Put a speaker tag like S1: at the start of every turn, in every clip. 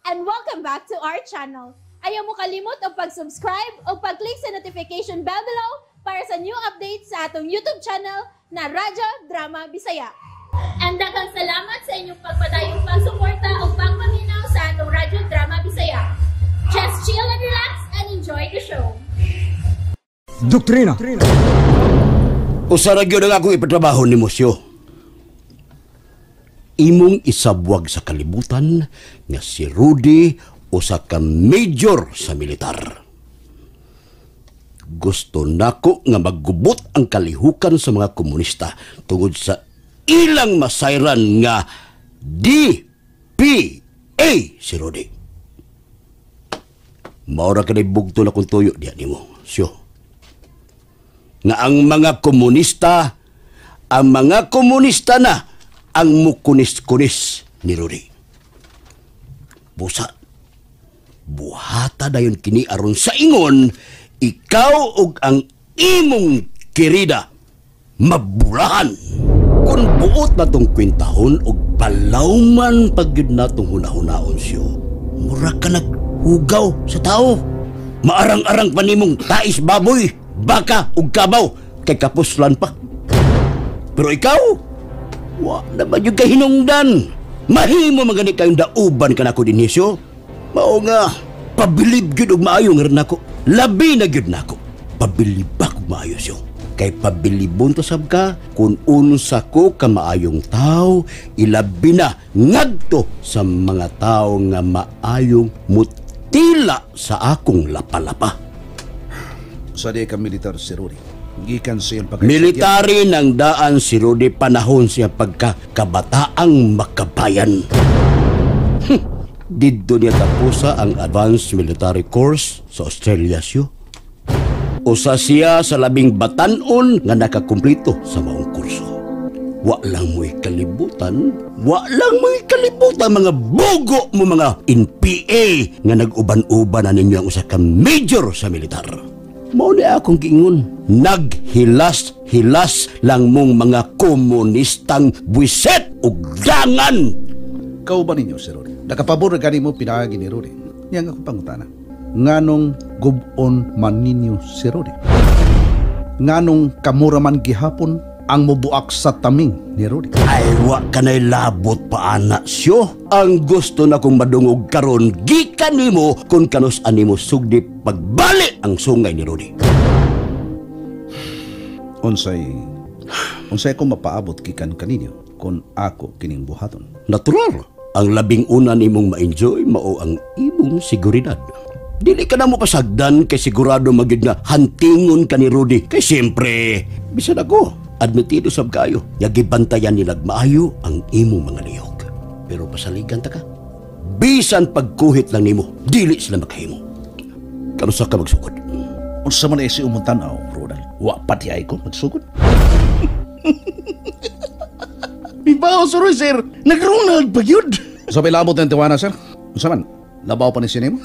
S1: and welcome back to our channel. Ayaw mo kalimot o pag-subscribe o pag-click sa notification bell below para sa new updates sa atong YouTube channel na Radyo Drama Bisaya. And daghang salamat sa inyong pagpadayong pagsuporta o pagpaminaw sa atong Radyo Drama Bisaya. Just chill and relax and enjoy the show.
S2: Doktrina.
S3: Usa ra gyud ang akong ipatrabaho ni Mosyo. Imong isabwag sa kalibutan nga si Rudy usa ka major sa militar. Gusto nako nga maggubot ang kalihukan sa mga komunista tungod sa ilang masayran nga DPA si Rudy. Maura ka bugto na kung tuyo diya nimo, Syo. Nga ang mga komunista na ang mukunis-kunis ni Rudy. Busa, buhata dayon kini aron sa ingon, ikaw ug ang imong kirida mabulahan. Kung buot na tong kwintahon ug palawman pagyud natong hunahunahon siyo, mura ka naghugaw sa tao. Maarang-arang pa nimong tais baboy, baka ug kabaw, kay kapuslan pa. Pero ikaw, wa na ba yung kahinungdan? Mahimo magani kayong dauban ka na ko din Nisyo. Mao nga, pabilib gyud og maayo nga rin ako. Labi na gyud na ako. Pabilib ako maayo siyo. Kay pabilibon to sab ka, kung unsa ko ka maayong tao, ilabi na ngadto sa mga tao nga maayong mutila sa akong lapalapa.
S4: Sa di ka militar si Rudy. Gikan siyang
S3: military ng daan si Rudy panahon siya pagkakabataang makabayan. Dito niya tapusa ang Advanced Military Course sa Australia siyo. Usa siya sa labing batanon nga nakakumplito sa maong kurso. Wa lang mo'y kalibutan mga bugo mo mga NPA nga nag-uban-uban na ninyo ang usa ka major sa militar. Mao ni akong giingon, naghilas-hilas lang mong mga komunistang buwiset ug dangan.
S4: Kau ba ninyo si Rudy? Nakapabor ka mo pinahagi ni Rudy. Yang ako pangutana. Nganong gubon man ninyo si Rudy? Nganong kamura man gihapon ang mubuak sa taming ni Rudy?
S3: Ay, wa ka na'y labot pa anak siyo. Ang gusto na kong madungog karon gikan nimo kung kanus animo sugdi pagbalik ang sungay ni Rudy. Unsay ko mapaabot gikan kaninyo kung ako kining buhaton? Natural. Ang labing una nimong ma-enjoy mao ang imong seguridad. Dili ka na mo pasagdan kay sigurado magid nga hantingon ka ni Rudy. Kay siyempre, bisan ako, admitido sab kayo, yagibantayan nilag maayo ang imong mga lihok. Pero pasaligan ta ka. Bisan pagkuhit lang nimo, dili sila makahimo. Kanusa ka magsugod?
S4: Unsa man si umong tanaw, Rodal? Wa pati ay ko magsugod.
S2: Ibaw suroy sir, nag-Ronald pagyud.
S4: Sa pilabot ng tiwana sir. Unsa man? Labaw pa ni siya nimo?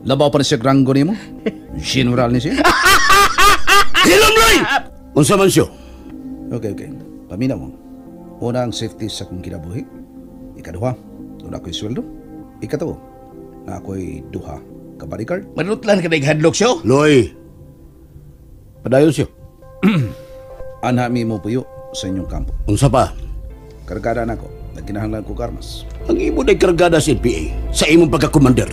S4: Labaw pa ni siya granggo nimo? General ni siya?
S3: Hilomloy! Unsa man siya?
S4: Okay. Paminaw mo. Una ang safety sa kong kinabuhi. Ikaduha, doon ako'y sweldo. Ikatawo, na ako'y duha ka bodyguard.
S2: Manutlan ka naghadlok siya?
S3: Loy, padayon siya.
S4: Anami mo puyo sa inyong kampo.
S3: Unsa pa?
S4: Kargada na ko. Nagkinahanglan ko karmas.
S3: Ang imo na kargada sa NPA sa imong pagka-commander.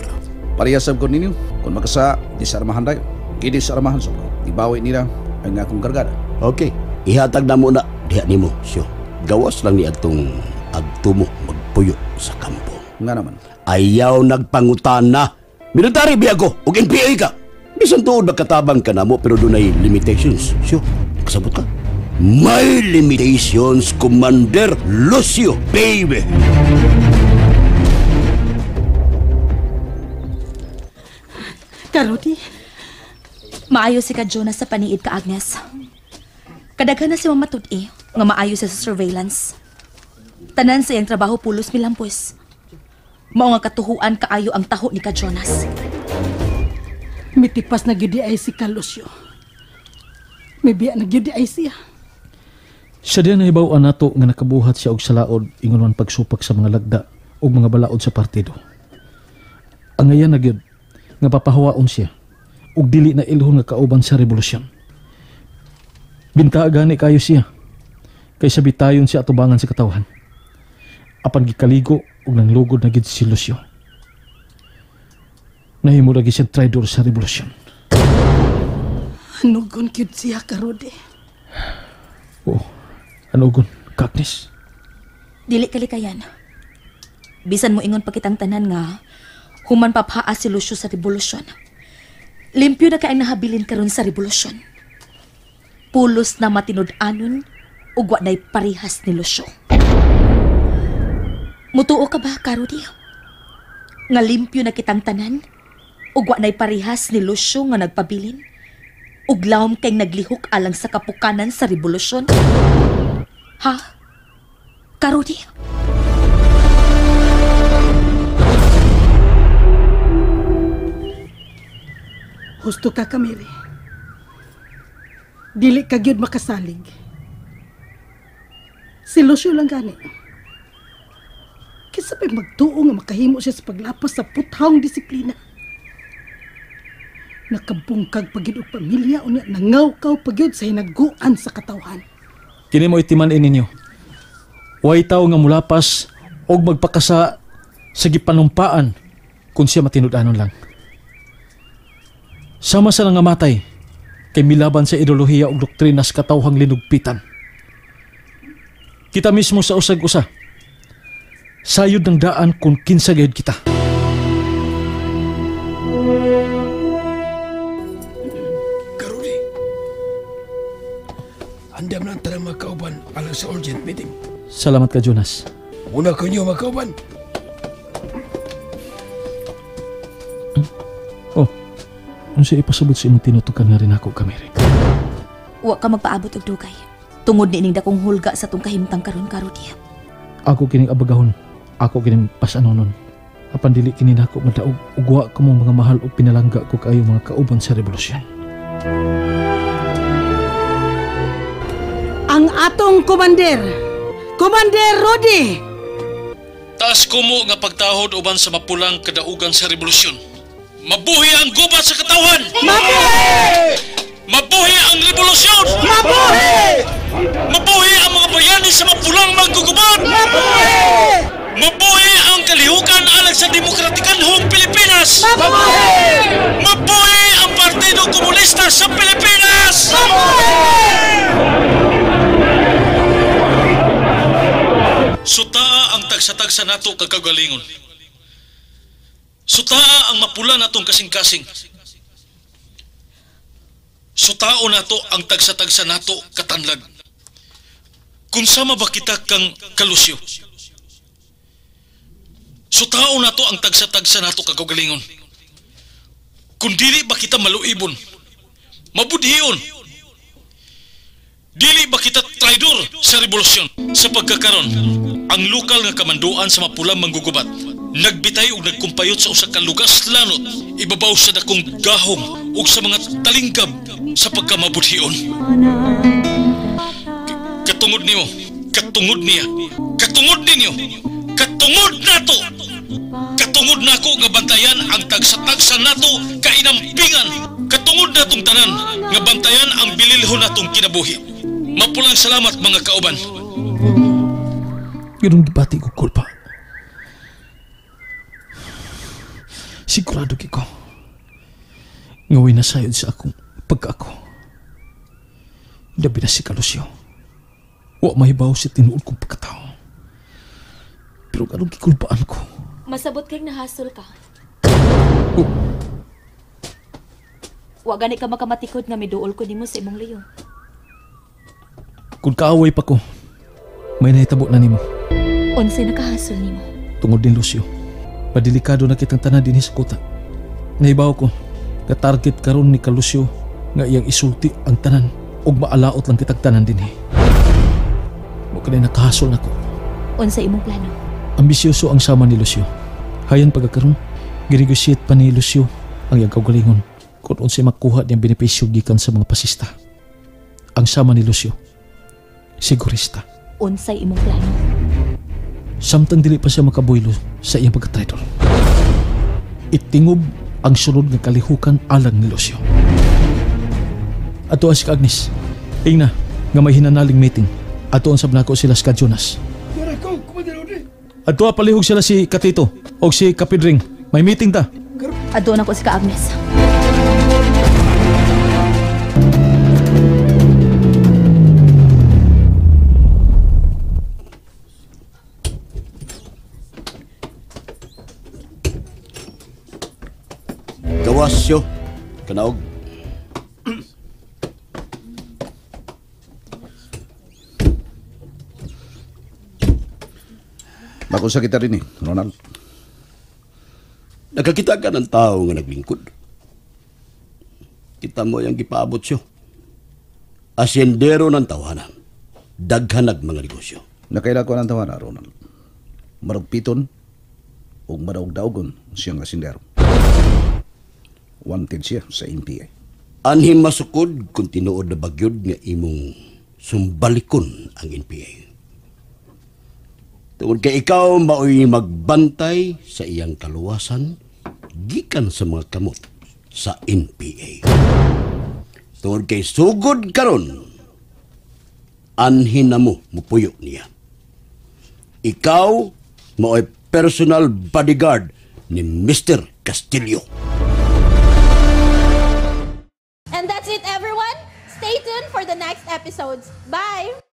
S4: Pariyasab ko ninyo. Kung makasa, disarmahan tayo. Kidisarmahan sa ko. Ibawi nila ang akong kargada.
S3: Okay, ihatag na muna diha nimo siya. Gawas lang ni atong agtumo magpuyo sa kampo.
S4: Nga naman.
S3: Ayaw nagpangutana. Military biyago ug NPA ka. Bisan tuod magkatabang ka namo pero dunay limitations. Siyo, kasabot ka. May limitations, Commander Lucio, baby.
S5: Rudy, maayo si ka Jonas sa paniid ka Agnes. Kadaghan na si mamatudi nga maayo siya sa surveillance. Tanan sa iyang trabaho pulos milampos. Mao nga katuhuan kaayo ang taho ni ka Jonas.
S6: Mitipas na gyud ay si Lucio. May biya na gyud ay siya.
S7: Siya din na ibaw nato nga nakabuhat siya og salaod ingon man pagsupak sa mga lagda ug mga balaod sa partido. Ang ngayon na gyud nga papahawaon siya ug dili na ilhon nga kauban sa revolusyon. Bintaa gani kayo siya kaysa bitayon siya atubangan sa katawhan. Apan gikaligo ug nanglugod na gid si Lucio. Nahimo lagi siya traidor sa revolusyon.
S6: Anugon kyud siya ka, Rudy.
S7: Oh, anugon, Agnes?
S5: Dili kalikayan. Bisan mo ingon pakitang tanan nga human paphaa si Lucio sa revolusyon. Limpyo na kay ang nahabilin karon sa revolusyon. Pulos na matinud-anon ug wa nay parihas ni Lucio. Mutuo ka ba, Karudi? Nga limpyo na kitang tanan ug wa nay parihas ni Lucio nga nagpabilin ug lawom kay naglihok alang sa kapukanan sa revolusyon? Ha? Karudi?
S6: Husto ka, Kamiri. Dili ka gyud makasalig. Si Lucio lang gani. Kisa pa'y magtuo nga makahimo siya sa paglapas sa puthawng disiplina. Nakabungkag pagyud og pamilya unya nangaw-kaw pagyud sa hinaguan sa katawhan.
S7: Kini mo itiman-in ninyo. Way tao nga mulapas og magpakasa sa gipanumpaan kung siya matinud-anon lang. Sama sa nga matay kay milaban sa ideolohiya ug doktrina sa katawhang linugpitan. Kita mismo sa usag-usa sayod ng daan kung kinsa gayud kita.
S2: Karudi, andam na tanang makauban alang sa urgent meeting.
S7: Salamat ka, Jonas.
S2: Una ko niyo makauban.
S7: Oh, unsa ipasabot sa imong tinutukan nga rin ako, Kamiri?
S5: Wa ka magpaabot og dugay. Tungod ni ining dakong hulga sa tong kahimtang karon, Karudi.
S7: Ako kining abagahon. Ako kining pasanonon. Apan dili kini nako madaog ug wa ko mong mga mahal ug pinalangga ko kaayo mga kauban sa revolusyon.
S6: Ang atong komander, Komander Rudy!
S7: Taas ko mo nga pagtahod uban sa mapulang kadaugan sa revolusyon. Mabuhi ang gubat sa katawhan!
S6: Mabuhay!
S7: Mabuhi ang revolusyon!
S6: Mabuhay!
S7: Mabuhi ang mga bayani sa mapulang maggugubat!
S6: Mabuhay!
S7: Mabuhi ang kalihukan alang sa demokratikanhong Pilipinas!
S6: Mabuhay!
S7: Mabuhi ang Partido Komunista sa Pilipinas! Sutaa ang tagsa-tagsa nato kagagalingon. Sutaa ang mapula natong kasing-kasing. Sutao nato ang tagsa-tagsa nato katanlag. Kung sama ba kita kang kalusyo? Sutao nato ang tagsa-tagsa nato kagagalingon. Kung dili ba kita maluibon, mabudhiyon, dili ba kita traidor sa revolusyon? Sa pagkakaron, ang lokal nga kamanduan sa mapulang manggugubat nagbitay ug nagkumpayot sa usa ka lugas lanot ibabaw sa dakong gahom ug sa mga talinggab sa pagkamabudhiyon. Katungod nimo, katungod niya, katungod ninyo, katungod nato, katungod nako nga bantayan ang tagsa-tagsa nato kainampingan, katungod natong tanan nga bantayan ang bililhon natong kinabuhi. Mapulang salamat mga kauban. Yun ang gibati ko, kulpa. Sigurado kiko. Ngawin na sayod sa akong pagka-ako. Dabi na si Kalusyo. Wa mahibaw si tinuod kong pagkatao. Pero anong kikulpaan ko?
S5: Masabot kayong nahasol ka.
S7: Oh,
S5: Wa gani ka makamatikod nga miduol ko nimo sa imong liyo.
S7: kung kaaway pa ko, may nahitabo na nimo.
S5: Unsay nakahasol nimo?
S7: Tungod din, Lucio. Madelikado na kitang tanan din sa kuta. Nahibaw ko, ka-target karon ni Kalusyo nga iyang isulti ang tanan ug maalaot lang kitang tanan din. Mo kanay nakahasol nako.
S5: Unsay imong plano?
S7: Ambisyoso ang sama ni Lucio. Hayan pagkakaroon, ginegosyate pa ni Lucio ang iyang kaugalingon kung unsay makuha niyang benepisyo gikan sa mga pasista. Ang sama ni Lucio, sigurista.
S5: Unsay imong plano?
S7: samtang dili pa siya makabuylo sa iyang pagka-traitor. Itingob ang sunod nga kalihukan alang ni Lucio. Ato si Agnes, ingna nga may hinanaling meeting. Ato ang sabnako sila si Jonas.
S2: Para ko, Commander Rudy.
S7: Ato palihog sila si Katito o si Kapidring. May meeting ta.
S5: Adon ako si Ka Agnes.
S3: Gawasyo, kanaog.
S4: Makusa kita rin Ronald.
S3: Nakakita ka ng tao nga naglingkod. Kita mo yung gipaabot siyo. Asyendero ng tawanan. Daghanag mga negosyo.
S4: Nakaila ko ng tawanan, Ronald. Maragpiton o madaog-daogon siyang asindero. Wanted siya sa NPA.
S3: Anhim masukod kung tinuod na bagyod nga imong sumbalikon ang NPA. Tungod kay ikaw mao'y magbantay sa iyang kaluwasan gikan sa mga kamot sa NPA. Tungod kay sugod karon anhin na mo mupuyo niya. Ikaw mao'y personal bodyguard ni Mr. Castillo.
S1: And that's it, everyone. Stay tuned for the next episodes. Bye!